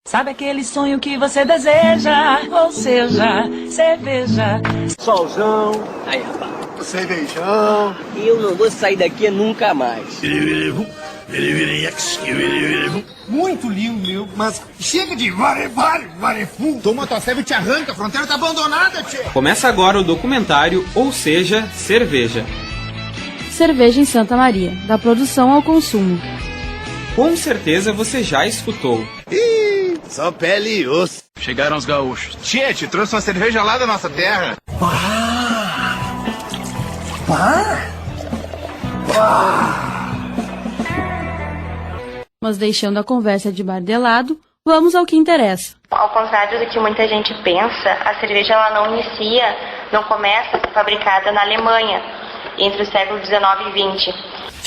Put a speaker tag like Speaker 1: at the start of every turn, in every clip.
Speaker 1: Sabe aquele sonho que você deseja? Ou seja, cerveja.
Speaker 2: Solzão.
Speaker 3: Aí, rapaz.
Speaker 2: Cervejão.
Speaker 3: Eu não vou sair daqui nunca mais.
Speaker 2: Muito lindo, meu. Mas chega de varefu. Toma tua cerveja e te arranca. A fronteira tá abandonada, tchê.
Speaker 4: Começa agora o documentário Ou Seja, Cerveja.
Speaker 5: Cerveja em Santa Maria, da produção ao consumo.
Speaker 4: Com certeza você já escutou.
Speaker 2: Ih, só pele e osso.
Speaker 6: Chegaram os gaúchos. Tchê, te trouxe uma cerveja lá da nossa terra.
Speaker 5: Mas deixando a conversa de bar de lado, vamos ao que interessa.
Speaker 7: Ao contrário do que muita gente pensa, a cerveja ela não começa a ser fabricada na Alemanha, entre os séculos XIX e XX.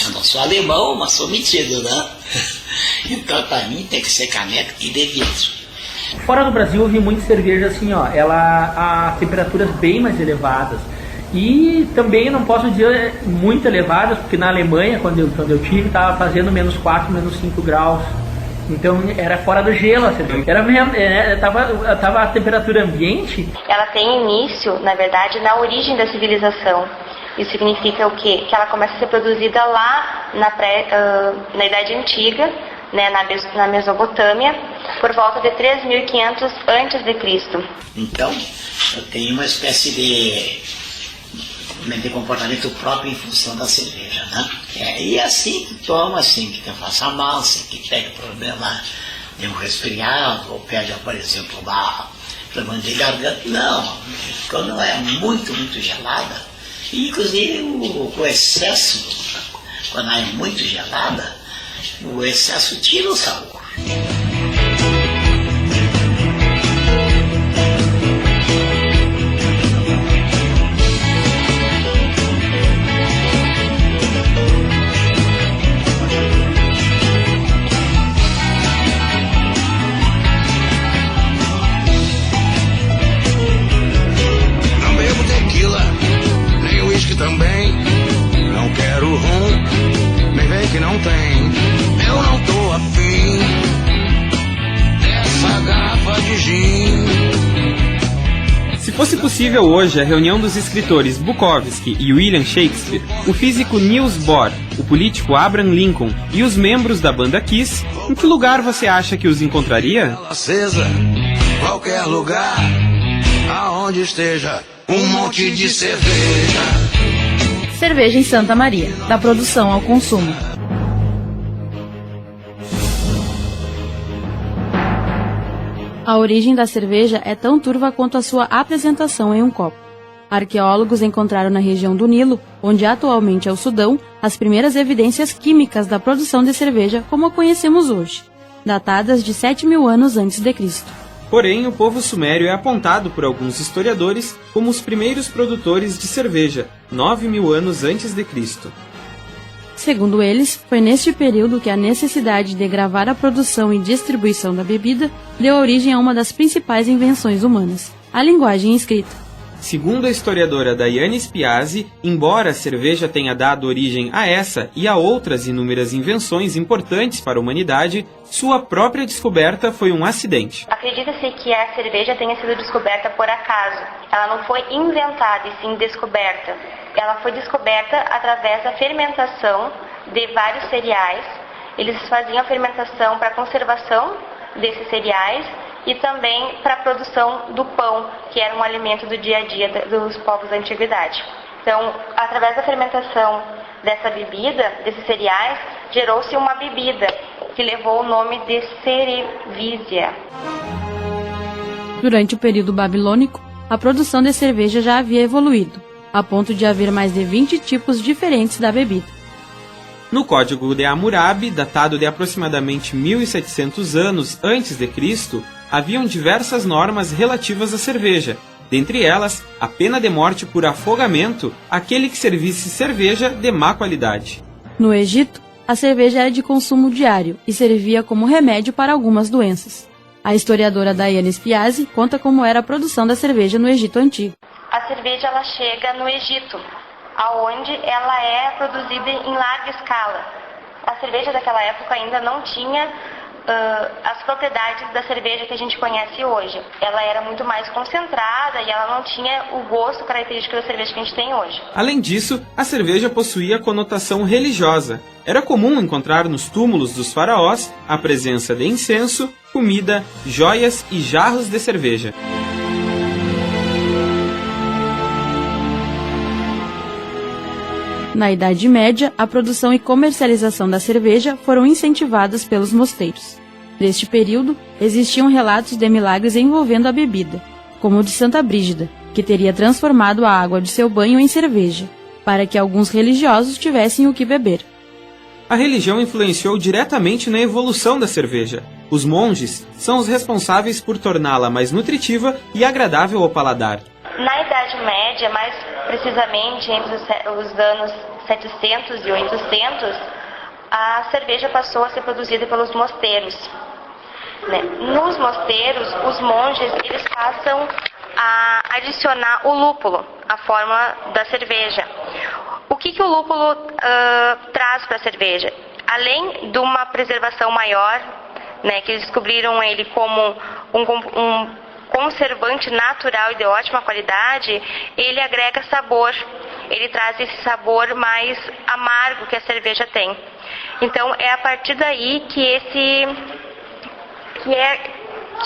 Speaker 8: Eu não sou alemão, mas sou metido, né? Então, pra mim, tem que ser caneca e de vidro.
Speaker 9: Fora do Brasil, eu vi muita cerveja assim, ó, ela a temperaturas bem mais elevadas. E também não posso dizer muito elevadas, porque na Alemanha, quando eu tive, estava fazendo menos 4, menos 5 graus. Então era fora do gelo a cerveja. Era mesmo, tava a temperatura ambiente.
Speaker 7: Ela tem início, na verdade, na origem da civilização. Isso significa o quê? Que ela começa a ser produzida lá na Idade Antiga, né, na Mesopotâmia, por volta de 3.500 a.C.
Speaker 8: Então, eu tenho uma espécie de comportamento próprio em função da cerveja, né? E assim que toma, assim que faça mal, assim que pega problema de um resfriado, ou pede, por exemplo, uma problema de garganta. Não, quando é muito, muito gelada, inclusive o excesso, quando é muito gelada, o excesso tira o sabor.
Speaker 6: Não bebo tequila, nem uísque também. Não quero rum, nem vem que não tem. Eu não tô afim dessa garrafa de gin.
Speaker 4: Se fosse possível hoje a reunião dos escritores Bukowski e William Shakespeare, o físico Niels Bohr, o político Abraham Lincoln e os membros da banda Kiss, em que lugar você acha que os encontraria?
Speaker 6: Acesa, qualquer lugar, aonde esteja um monte de cerveja.
Speaker 5: Cerveja em Santa Maria, da produção ao consumo. A origem da cerveja é tão turva quanto a sua apresentação em um copo. Arqueólogos encontraram na região do Nilo, onde atualmente é o Sudão, as primeiras evidências químicas da produção de cerveja como a conhecemos hoje, datadas de 7.000 anos antes de Cristo.
Speaker 4: Porém, o povo sumério é apontado por alguns historiadores como os primeiros produtores de cerveja, 9.000 anos antes de Cristo.
Speaker 5: Segundo eles, foi neste período que a necessidade de gravar a produção e distribuição da bebida deu origem a uma das principais invenções humanas, a linguagem escrita.
Speaker 4: Segundo a historiadora Diane Spiazzi, embora a cerveja tenha dado origem a essa e a outras inúmeras invenções importantes para a humanidade, sua própria descoberta foi um acidente.
Speaker 7: Acredita-se que a cerveja tenha sido descoberta por acaso. Ela não foi inventada e sim descoberta. Ela foi descoberta através da fermentação de vários cereais. Eles faziam a fermentação para a conservação desses cereais e também para a produção do pão, que era um alimento do dia a dia dos povos da antiguidade. Então, através da fermentação dessa bebida, desses cereais, gerou-se uma bebida que levou o nome de cerevisia.
Speaker 5: Durante o período babilônico, a produção de cerveja já havia evoluído, a ponto de haver mais de 20 tipos diferentes da bebida.
Speaker 4: No Código de Hammurabi, datado de aproximadamente 1.700 anos antes de Cristo, haviam diversas normas relativas à cerveja, dentre elas a pena de morte por afogamento àquele que servisse cerveja de má qualidade.
Speaker 5: No Egito, a cerveja era de consumo diário e servia como remédio para algumas doenças. A historiadora Diane Spiazzi conta como era a produção da cerveja no Egito Antigo.
Speaker 7: A cerveja ela chega no Egito, aonde ela é produzida em larga escala. A cerveja daquela época ainda não tinha as propriedades da cerveja que a gente conhece hoje. Ela era muito mais concentrada e ela não tinha o gosto característico da cerveja que a gente tem hoje.
Speaker 4: Além disso, a cerveja possuía conotação religiosa. Era comum encontrar nos túmulos dos faraós a presença de incenso, comida, joias e jarros de cerveja.
Speaker 5: Na Idade Média, a produção e comercialização da cerveja foram incentivadas pelos mosteiros. Neste período, existiam relatos de milagres envolvendo a bebida, como o de Santa Brígida, que teria transformado a água de seu banho em cerveja, para que alguns religiosos tivessem o que beber.
Speaker 4: A religião influenciou diretamente na evolução da cerveja. Os monges são os responsáveis por torná-la mais nutritiva e agradável ao paladar.
Speaker 7: Na Idade Média, mais precisamente entre os anos 700 e 800, a cerveja passou a ser produzida pelos mosteiros. Nos mosteiros, os monges eles passam a adicionar o lúpulo à fórmula da cerveja. O que o lúpulo traz para a cerveja? Além de uma preservação maior, que eles descobriram ele como um conservante natural e de ótima qualidade, ele agrega sabor, ele traz esse sabor mais amargo que a cerveja tem. Então é a partir daí que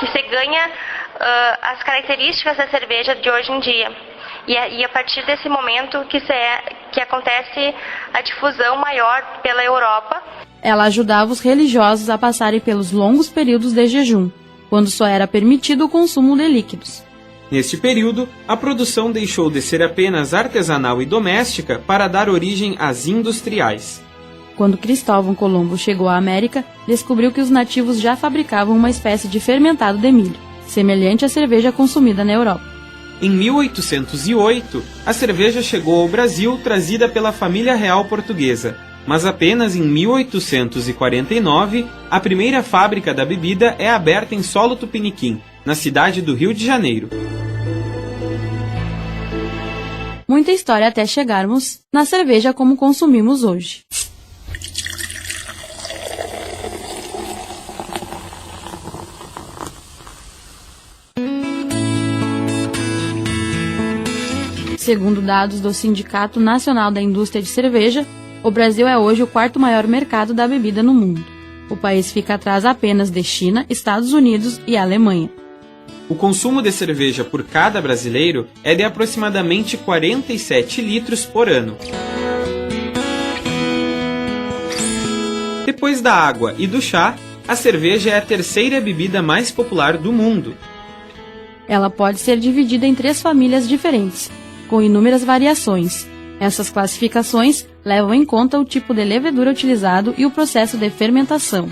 Speaker 7: se ganha as características da cerveja de hoje em dia. E a partir desse momento que acontece a difusão maior pela Europa.
Speaker 5: Ela ajudava os religiosos a passarem pelos longos períodos de jejum, quando só era permitido o consumo de líquidos.
Speaker 4: Neste período, a produção deixou de ser apenas artesanal e doméstica para dar origem às industriais.
Speaker 5: Quando Cristóvão Colombo chegou à América, descobriu que os nativos já fabricavam uma espécie de fermentado de milho, semelhante à cerveja consumida na Europa.
Speaker 4: Em 1808, a cerveja chegou ao Brasil trazida pela família real portuguesa, mas apenas em 1849, a primeira fábrica da bebida é aberta em solo tupiniquim, na cidade do Rio de Janeiro.
Speaker 5: Muita história até chegarmos na cerveja como consumimos hoje. Segundo dados do Sindicato Nacional da Indústria de Cerveja, o Brasil é hoje o quarto maior mercado da bebida no mundo. O país fica atrás apenas de China, Estados Unidos e Alemanha.
Speaker 4: O consumo de cerveja por cada brasileiro é de aproximadamente 47 litros por ano. Depois da água e do chá, a cerveja é a terceira bebida mais popular do mundo.
Speaker 5: Ela pode ser dividida em 3 famílias diferentes, com inúmeras variações. Essas classificações levam em conta o tipo de levedura utilizado e o processo de fermentação.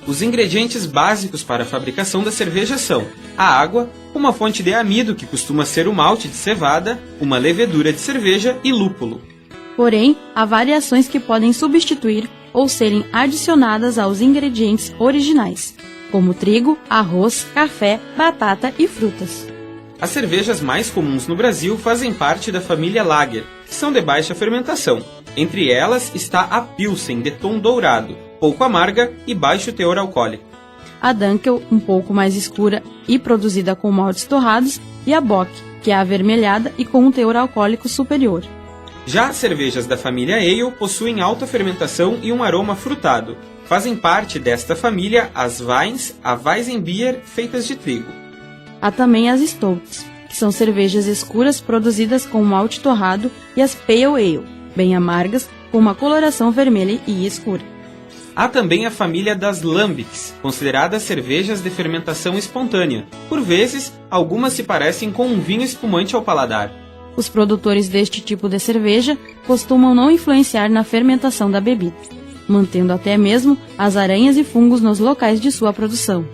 Speaker 4: Os ingredientes básicos para a fabricação da cerveja são a água, uma fonte de amido que costuma ser o malte de cevada, uma levedura de cerveja e lúpulo.
Speaker 5: Porém, há variações que podem substituir ou serem adicionadas aos ingredientes originais, como trigo, arroz, café, batata e frutas.
Speaker 4: As cervejas mais comuns no Brasil fazem parte da família Lager, que são de baixa fermentação. Entre elas está a Pilsen, de tom dourado, pouco amarga e baixo teor alcoólico.
Speaker 5: A Dunkel, um pouco mais escura e produzida com maltes torrados, e a Bock, que é avermelhada e com um teor alcoólico superior.
Speaker 4: Já as cervejas da família Ale possuem alta fermentação e um aroma frutado. Fazem parte desta família as Weins, a Weizenbier, feitas de trigo.
Speaker 5: Há também as Stouts, que são cervejas escuras produzidas com malte torrado, e as Pale Ale, bem amargas, com uma coloração vermelha e escura.
Speaker 4: Há também a família das Lambics, consideradas cervejas de fermentação espontânea. Por vezes, algumas se parecem com um vinho espumante ao paladar.
Speaker 5: Os produtores deste tipo de cerveja costumam não influenciar na fermentação da bebida, mantendo até mesmo as aranhas e fungos nos locais de sua produção.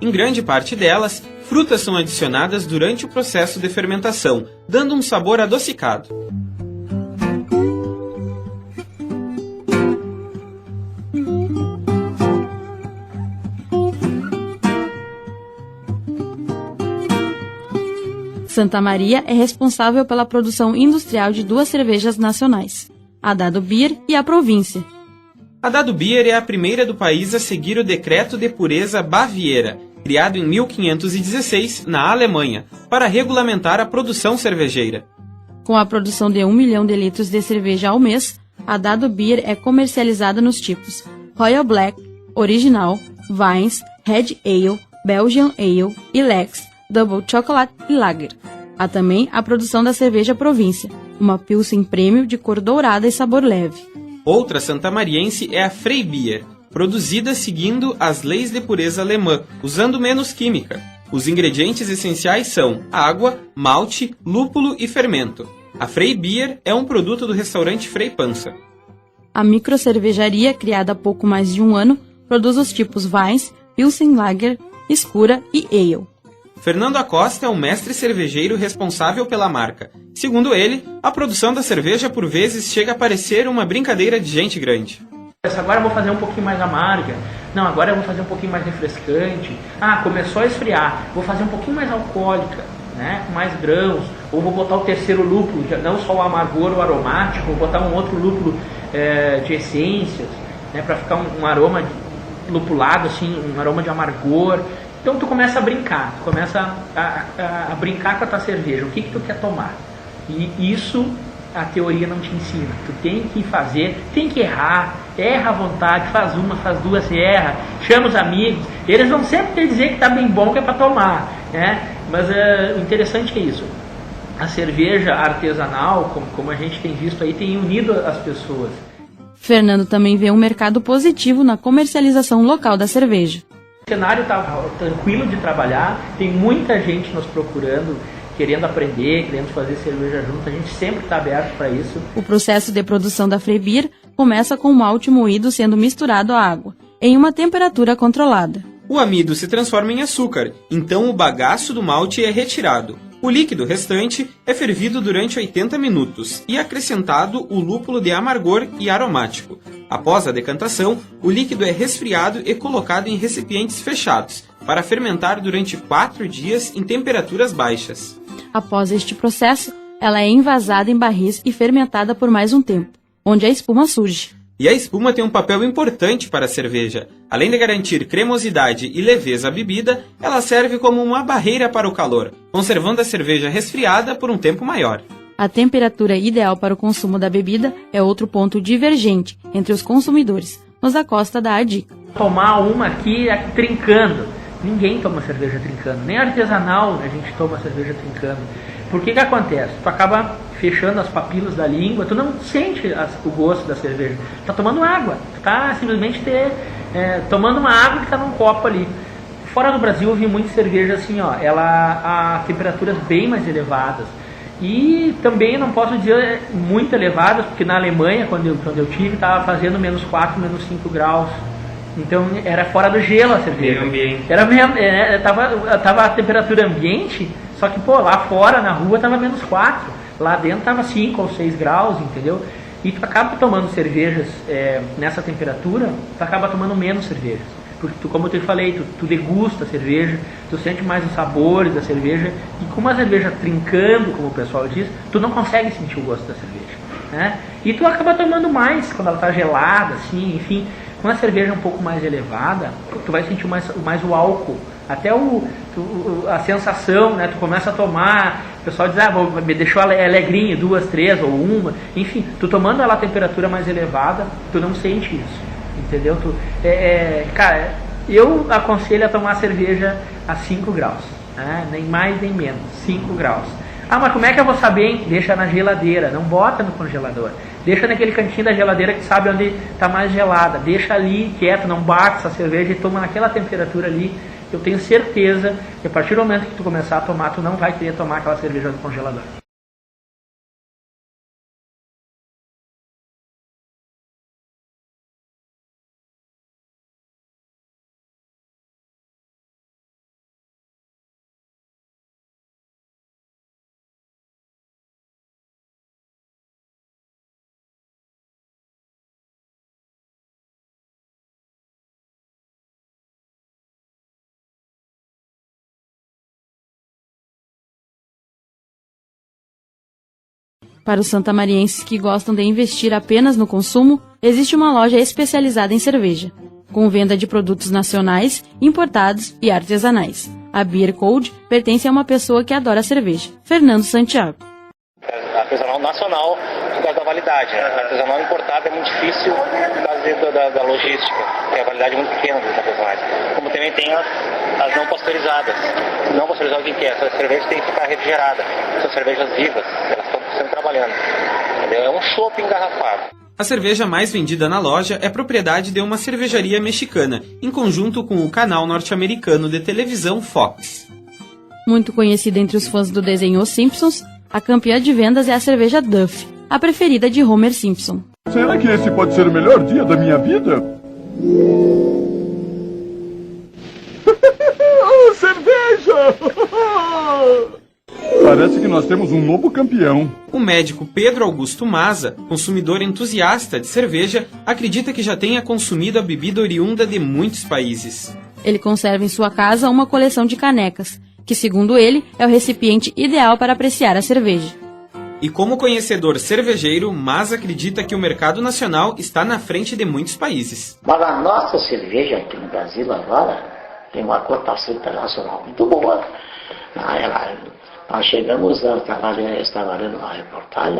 Speaker 4: Em grande parte delas, frutas são adicionadas durante o processo de fermentação, dando um sabor adocicado.
Speaker 5: Santa Maria é responsável pela produção industrial de 2 cervejas nacionais, a Dado Beer e a Província.
Speaker 4: A Dado Beer é a primeira do país a seguir o Decreto de Pureza Baviera, criado em 1516 na Alemanha, para regulamentar a produção cervejeira.
Speaker 5: Com a produção de 1 milhão de litros de cerveja ao mês, a Dado Beer é comercializada nos tipos Royal Black, Original, Vines, Red Ale, Belgian Ale e Lex, Double Chocolate e Lager. Há também a produção da cerveja Província, uma Pilsen Premium de cor dourada e sabor leve.
Speaker 4: Outra santamariense é a Freibier, produzida seguindo as leis de pureza alemã, usando menos química. Os ingredientes essenciais são água, malte, lúpulo e fermento. A Freibier é um produto do restaurante Frei Pança.
Speaker 5: A microcervejaria, criada há pouco mais de um ano, produz os tipos Vines, Pilsen Lager, Escura e Ale.
Speaker 4: Fernando Acosta é o mestre cervejeiro responsável pela marca. Segundo ele, a produção da cerveja por vezes chega a parecer uma brincadeira de gente grande.
Speaker 9: Agora eu vou fazer um pouquinho mais amarga. Não, agora eu vou fazer um pouquinho mais refrescante. Ah, começou a esfriar. Vou fazer um pouquinho mais alcoólica, né? Com mais grãos. Ou vou botar o terceiro lúpulo, não só o amargor ou aromático, vou botar um outro lúpulo de essências, né? Para ficar um aroma lupulado, assim, um aroma de amargor. Então tu começa a brincar, tu começa a brincar com a tua cerveja, o que tu quer tomar. E isso a teoria não te ensina. Tu tem que fazer, tem que errar, erra à vontade, faz uma, faz duas, erra, chama os amigos. Eles vão sempre te dizer que tá bem bom, que é para tomar, né? Mas o interessante é isso. A cerveja artesanal, como a gente tem visto aí, tem unido as pessoas.
Speaker 5: Fernando também vê um mercado positivo na comercialização local da cerveja.
Speaker 9: O cenário está tranquilo de trabalhar, tem muita gente nos procurando, querendo aprender, querendo fazer cerveja junto, a gente sempre está aberto para isso.
Speaker 5: O processo de produção da Freibier começa com o malte moído sendo misturado à água, em uma temperatura controlada.
Speaker 4: O amido se transforma em açúcar, então o bagaço do malte é retirado. O líquido restante é fervido durante 80 minutos e acrescentado o lúpulo de amargor e aromático. Após a decantação, o líquido é resfriado e colocado em recipientes fechados, para fermentar durante 4 dias em temperaturas baixas.
Speaker 5: Após este processo, ela é envasada em barris e fermentada por mais um tempo, onde a espuma surge.
Speaker 4: E a espuma tem um papel importante para a cerveja. Além de garantir cremosidade e leveza à bebida, ela serve como uma barreira para o calor, conservando a cerveja resfriada por um tempo maior.
Speaker 5: A temperatura ideal para o consumo da bebida é outro ponto divergente entre os consumidores. Nos Acosta dá a dica.
Speaker 9: Tomar uma aqui trincando. Ninguém toma cerveja trincando. Nem artesanal a gente toma cerveja trincando. Por que acontece? Tu acaba fechando as papilas da língua, tu não sente o gosto da cerveja. Tu tá tomando água. Tu tá simplesmente tomando uma água que tá num copo ali. Fora do Brasil eu vi muita cerveja assim, ó, ela a temperaturas bem mais elevadas. E também não posso dizer muito elevadas, porque na Alemanha, quando eu tive, estava fazendo menos 4, menos 5 graus. Então era fora do gelo a cerveja. Era mesmo, tava a temperatura ambiente, só que pô, lá fora, na rua, estava menos 4. Lá dentro estava 5 ou 6 graus, entendeu? E tu acaba tomando cervejas nessa temperatura, tu acaba tomando menos cervejas. Porque tu, como eu te falei, tu degusta a cerveja, tu sente mais os sabores da cerveja, e com uma cerveja trincando, como o pessoal diz, tu não consegue sentir o gosto da cerveja, né? E tu acaba tomando mais quando ela está gelada, assim, enfim. Com a cerveja um pouco mais elevada, tu vai sentir mais o álcool, até a sensação, né? Tu começa a tomar, o pessoal diz, me deixou alegrinho, 2, 3 ou uma, enfim, tu tomando ela a temperatura mais elevada, tu não sente isso. Entendeu? Cara, eu aconselho a tomar cerveja a 5 graus, né? Nem mais nem menos, 5 graus. Ah, mas como é que eu vou saber? Deixa na geladeira, não bota no congelador. Deixa naquele cantinho da geladeira que sabe onde está mais gelada. Deixa ali quieto, não bate essa cerveja e toma naquela temperatura ali. Eu tenho certeza que a partir do momento que tu começar a tomar, tu não vai querer tomar aquela cerveja do congelador.
Speaker 5: Para os santamarienses que gostam de investir apenas no consumo, existe uma loja especializada em cerveja, com venda de produtos nacionais, importados e artesanais. A Beer Code pertence a uma pessoa que adora cerveja, Fernando Santiago.
Speaker 10: Artesanal nacional por causa da validade. Artesanal importado é muito difícil por causa da logística, porque a validade é muito pequena dos artesanais. Como também tem as não pasteurizadas. Não pasteurizadas, o que é? Essa cerveja tem que ficar refrigerada. São cervejas vivas, elas estão sempre trabalhando. Entendeu? É um chopp engarrafado.
Speaker 4: A cerveja mais vendida na loja é propriedade de uma cervejaria mexicana, em conjunto com o canal norte-americano de televisão Fox.
Speaker 5: Muito conhecida entre os fãs do desenho Os Simpsons, a campeã de vendas é a cerveja Duff, a preferida de Homer Simpson.
Speaker 11: Será que esse pode ser o melhor dia da minha vida? Oh, cerveja! Parece que nós temos um novo campeão.
Speaker 4: O médico Pedro Augusto Maza, consumidor entusiasta de cerveja, acredita que já tenha consumido a bebida oriunda de muitos países.
Speaker 5: Ele conserva em sua casa uma coleção de canecas, que, segundo ele, é o recipiente ideal para apreciar a cerveja.
Speaker 4: E como conhecedor cervejeiro, Maza acredita que o mercado nacional está na frente de muitos países.
Speaker 8: Mas a nossa cerveja aqui no Brasil agora tem uma cotação internacional muito boa. Nós chegamos, estava lendo uma reportagem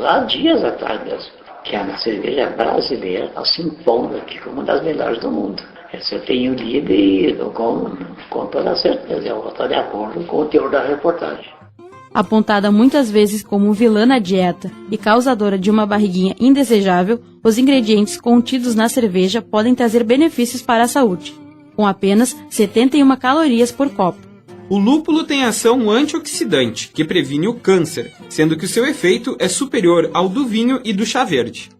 Speaker 8: há dias atrás mesmo, que a cerveja brasileira está se impondo aqui como uma das melhores do mundo. Esse eu tenho lido e com toda certeza, eu vou estar de acordo com o teor da reportagem.
Speaker 5: Apontada muitas vezes como vilã na dieta e causadora de uma barriguinha indesejável, os ingredientes contidos na cerveja podem trazer benefícios para a saúde, com apenas 71 calorias por copo.
Speaker 4: O lúpulo tem ação antioxidante, que previne o câncer, sendo que o seu efeito é superior ao do vinho e do chá verde.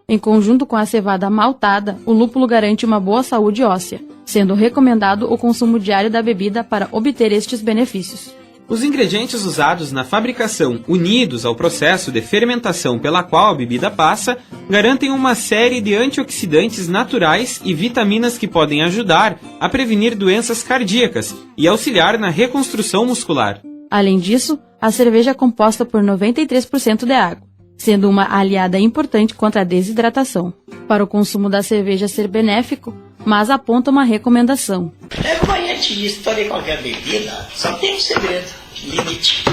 Speaker 5: Em conjunto com a cevada maltada, o lúpulo garante uma boa saúde óssea, sendo recomendado o consumo diário da bebida para obter estes benefícios.
Speaker 4: Os ingredientes usados na fabricação, unidos ao processo de fermentação pela qual a bebida passa, garantem uma série de antioxidantes naturais e vitaminas que podem ajudar a prevenir doenças cardíacas e auxiliar na reconstrução muscular.
Speaker 5: Além disso, a cerveja é composta por 93% de água, sendo uma aliada importante contra a desidratação. Para o consumo da cerveja ser benéfico, mas aponta uma recomendação.
Speaker 8: É como a gente diz, toda e qualquer bebida, só tem um segredo, limite.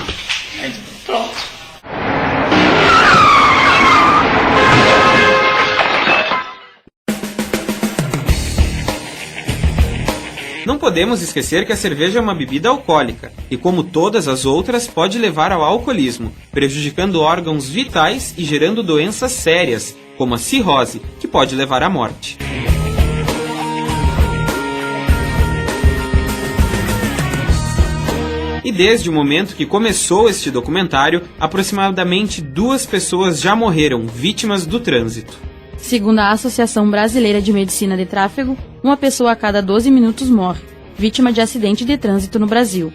Speaker 8: Pronto.
Speaker 4: Não podemos esquecer que a cerveja é uma bebida alcoólica e, como todas as outras, pode levar ao alcoolismo, prejudicando órgãos vitais e gerando doenças sérias, como a cirrose, que pode levar à morte. E desde o momento que começou este documentário, aproximadamente 2 pessoas já morreram vítimas do trânsito.
Speaker 5: Segundo a Associação Brasileira de Medicina de Tráfego, uma pessoa a cada 12 minutos morre, vítima de acidente de trânsito no Brasil.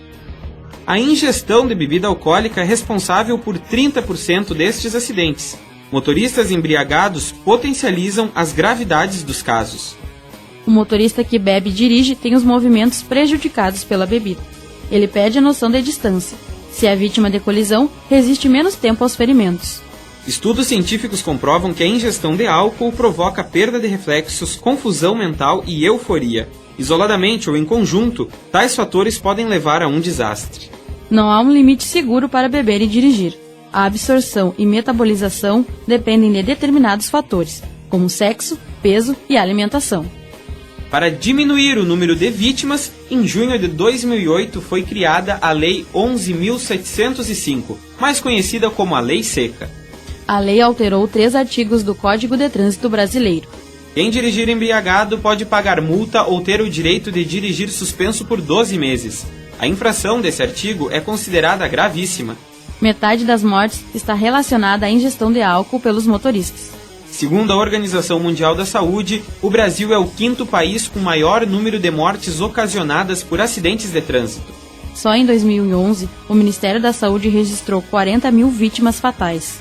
Speaker 4: A ingestão de bebida alcoólica é responsável por 30% destes acidentes. Motoristas embriagados potencializam as gravidades dos casos.
Speaker 5: O motorista que bebe e dirige tem os movimentos prejudicados pela bebida. Ele perde a noção de distância. Se é vítima de colisão, resiste menos tempo aos ferimentos.
Speaker 4: Estudos científicos comprovam que a ingestão de álcool provoca perda de reflexos, confusão mental e euforia. Isoladamente ou em conjunto, tais fatores podem levar a um desastre.
Speaker 5: Não há um limite seguro para beber e dirigir. A absorção e metabolização dependem de determinados fatores, como sexo, peso e alimentação.
Speaker 4: Para diminuir o número de vítimas, em junho de 2008 foi criada a Lei 11.705, mais conhecida como a Lei Seca.
Speaker 5: A lei alterou 3 artigos do Código de Trânsito Brasileiro.
Speaker 4: Quem dirigir embriagado pode pagar multa ou ter o direito de dirigir suspenso por 12 meses. A infração desse artigo é considerada gravíssima.
Speaker 5: Metade das mortes está relacionada à ingestão de álcool pelos motoristas.
Speaker 4: Segundo a Organização Mundial da Saúde, o Brasil é o 5º país com maior número de mortes ocasionadas por acidentes de trânsito.
Speaker 5: Só em 2011, o Ministério da Saúde registrou 40 mil vítimas fatais.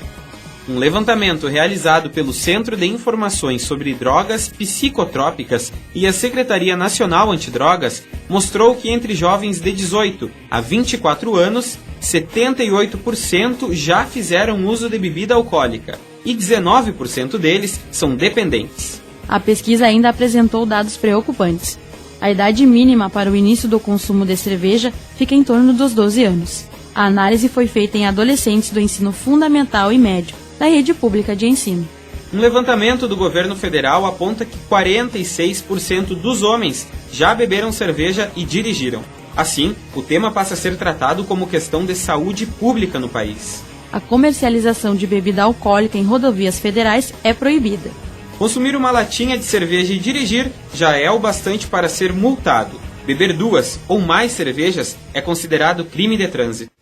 Speaker 4: Um levantamento realizado pelo Centro de Informações sobre Drogas Psicotrópicas e a Secretaria Nacional Antidrogas mostrou que entre jovens de 18 a 24 anos, 78% já fizeram uso de bebida alcoólica. e 19% deles são dependentes.
Speaker 5: A pesquisa ainda apresentou dados preocupantes. A idade mínima para o início do consumo de cerveja fica em torno dos 12 anos. A análise foi feita em adolescentes do ensino fundamental e médio, da rede pública de ensino.
Speaker 4: Um levantamento do governo federal aponta que 46% dos homens já beberam cerveja e dirigiram. Assim, o tema passa a ser tratado como questão de saúde pública no país.
Speaker 5: A comercialização de bebida alcoólica em rodovias federais é proibida.
Speaker 4: Consumir uma latinha de cerveja e dirigir já é o bastante para ser multado. Beber 2 ou mais cervejas é considerado crime de trânsito.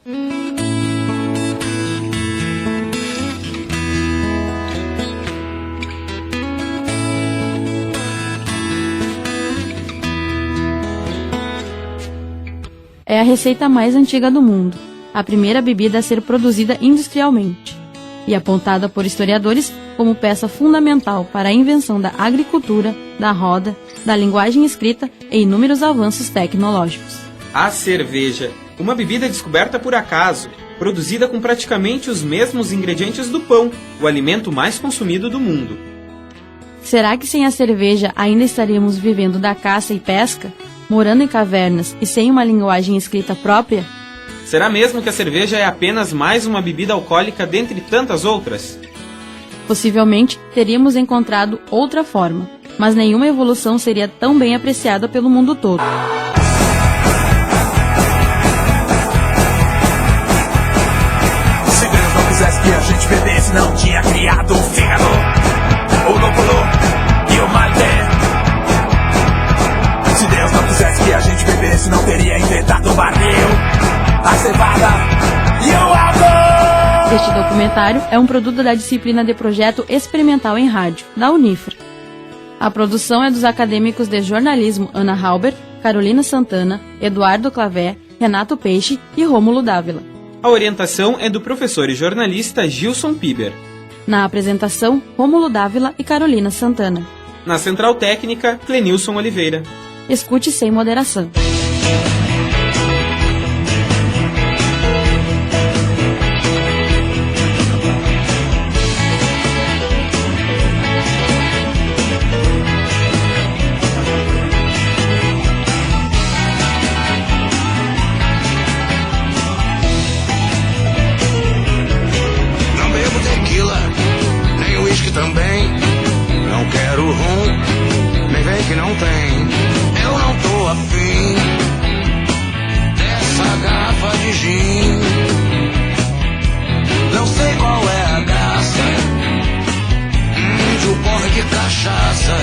Speaker 5: É a receita mais antiga do mundo, a primeira bebida a ser produzida industrialmente, e apontada por historiadores como peça fundamental para a invenção da agricultura, da roda, da linguagem escrita e inúmeros avanços tecnológicos.
Speaker 4: A cerveja, uma bebida descoberta por acaso, produzida com praticamente os mesmos ingredientes do pão, o alimento mais consumido do mundo.
Speaker 5: Será que sem a cerveja ainda estaríamos vivendo da caça e pesca, morando em cavernas e sem uma linguagem escrita própria?
Speaker 4: Será mesmo que a cerveja é apenas mais uma bebida alcoólica dentre tantas outras?
Speaker 5: Possivelmente teríamos encontrado outra forma, mas nenhuma evolução seria tão bem apreciada pelo mundo todo.
Speaker 12: Se Deus não quisesse que a gente bebesse, não tinha criado o fígado, o lúpulo e o malte. Se Deus não quisesse que a gente bebesse, não teria inventado o barril, a cevada e o álcool.
Speaker 5: Este documentário é um produto da disciplina de Projeto Experimental em Rádio, da Unifra. A produção é dos acadêmicos de jornalismo Ana Halber, Carolina Santana, Eduardo Clavé, Renato Peixe e Rômulo Dávila.
Speaker 4: A orientação é do professor e jornalista Gilson Piber.
Speaker 5: Na apresentação, Rômulo Dávila e Carolina Santana.
Speaker 4: Na central técnica, Clenilson Oliveira.
Speaker 5: Escute sem moderação.
Speaker 6: Não bebo tequila, nem uísque também. Não quero rum, nem vem que não tem. Eu não tô afim dessa garrafa de gin. Não sei qual é a graça de um porre de cachaça.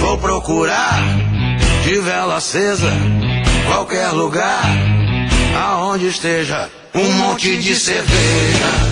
Speaker 6: Vou procurar de vela acesa qualquer lugar aonde esteja um monte de cerveja.